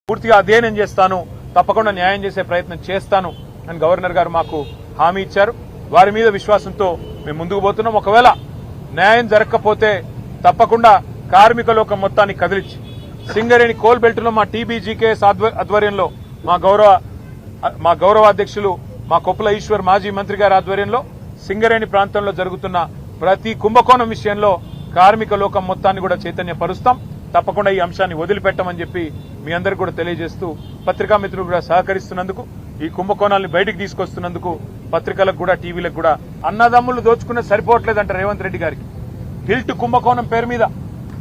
పూర్తిగా అదే నేను చేస్తాను, తప్పకుండా న్యాయం చేసే ప్రయత్నం చేస్తాను అని గవర్నర్ గారు మాకు హామీ ఇచ్చారు. వారి మీద విశ్వాసంతో మేము ముందుకు పోతున్నాం. ఒకవేళ న్యాయం జరగకపోతే తప్పకుండా కార్మిక లోకం మొత్తాన్ని కదిలించి సింగరేణి కోల్ బెల్ట్ లో మా టీబీజీకేఎస్ ఆధ్వర్యంలో మా గౌరవ అధ్యక్షులు మా కొప్పుల ఈశ్వర్ మాజీ మంత్రి గారి ఆధ్వర్యంలో సింగరేణి ప్రాంతంలో జరుగుతున్న ప్రతి కుంభకోణం విషయంలో కార్మిక లోకం మొత్తాన్ని కూడా చైతన్యపరుస్తాం. తప్పకుండా ఈ అంశాన్ని వదిలిపెట్టమని చెప్పి మీ అందరికీ కూడా తెలియజేస్తూ పత్రికా మిత్రులు కూడా సహకరిస్తున్నందుకు, ఈ కుంభకోణాన్ని బయటికి తీసుకొస్తున్నందుకు పత్రికలకు కూడా టీవీలకు కూడా అన్నదమ్ములు దోచుకునే సరిపోవట్లేదంట రేవంత్ రెడ్డి గారికి. హిల్ట్ కుంభకోణం పేరు మీద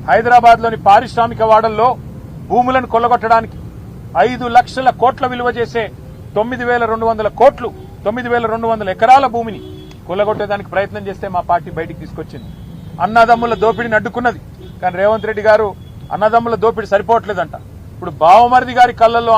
హైదరాబాద్ లోని పారిశ్రామిక వాడల్లో భూములను కొల్లగొట్టడానికి 5 లక్షల కోట్ల విలువ చేసే 9,200 కోట్లు 9,200 ఎకరాల భూమిని కొల్లగొట్టేదానికి ప్రయత్నం చేస్తే మా పార్టీ బయటికి తీసుకొచ్చింది. అన్నదమ్ముల దోపిడీని అడ్డుకున్నది. కానీ రేవంత్ రెడ్డి గారు అన్నదమ్ముల దోపిడీ సరిపోవట్లేదంట. ఇప్పుడు బావమరిది గారి కళ్ళల్లో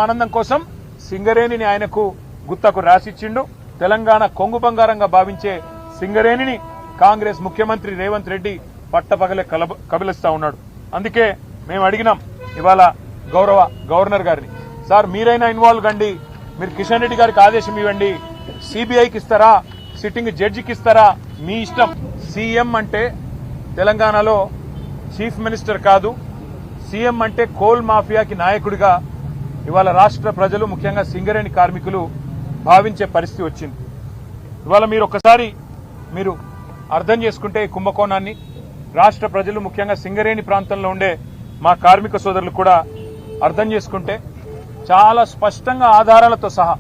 ఆనందం కోసం సింగరేణిని ఆయనకు గుత్తకు రాసిచ్చిండు. తెలంగాణ కొంగు బంగారంగా భావించే సింగరేణిని కాంగ్రెస్ ముఖ్యమంత్రి రేవంత్ రెడ్డి పట్టపగలే కబలిస్తా ఉన్నాడు. అందుకే మేము అడిగినాం ఇవాళ గౌరవ గవర్నర్ గారిని, సార్ మీరైనా ఇన్వాల్వ్ కండి, మీరు కిషన్ రెడ్డి గారికి ఆదేశం ఇవ్వండి, సిబిఐకి ఇస్తారా, సిట్టింగ్ జడ్జికి ఇస్తారా, మీ ఇష్టం. సీఎం అంటే తెలంగాణలో చీఫ్ మినిస్టర్ కాదు, సీఎం అంటే కోల్ మాఫియాకి నాయకుడిగా ఇవాళ రాష్ట్ర ప్రజలు ముఖ్యంగా సింగరేణి కార్మికులు భావించే పరిస్థితి వచ్చింది. ఇవాళ మీరు ఒక్కసారి అర్థం చేసుకుంటే ఈ కుంభకోణాన్ని రాష్ట్ర ప్రజలు ముఖ్యంగా సింగరేణి ప్రాంతంలో ఉండే మా కార్మిక సోదరులు కూడా అర్థం చేసుకుంటే చాలా స్పష్టంగా ఆధారాలతో సహా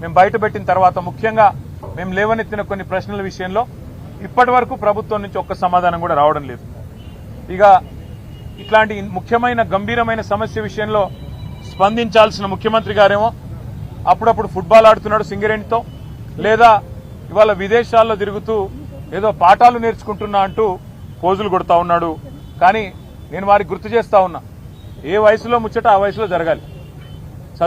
మేము బయటపెట్టిన తర్వాత ముఖ్యంగా మేము లేవనెత్తిన కొన్ని ప్రశ్నల విషయంలో ఇప్పటి వరకు ప్రభుత్వం నుంచి ఒక్క సమాధానం కూడా రావడం లేదు. ఇక ఇట్లాంటి ముఖ్యమైన గంభీరమైన సమస్య విషయంలో స్పందించాల్సిన ముఖ్యమంత్రి గారేమో అప్పుడప్పుడు ఫుట్బాల్ ఆడుతున్నాడు సింగరేణితో, లేదా ఇవాళ విదేశాల్లో తిరుగుతూ ఏదో పాఠాలు నేర్చుకుంటున్నా అంటూ పోజులు కొడతా ఉన్నాడు. కానీ నేను వారికి గుర్తు చేస్తా ఉన్నా, ఏ వయసులో ముచ్చట ఆ వయసులో జరగాలి.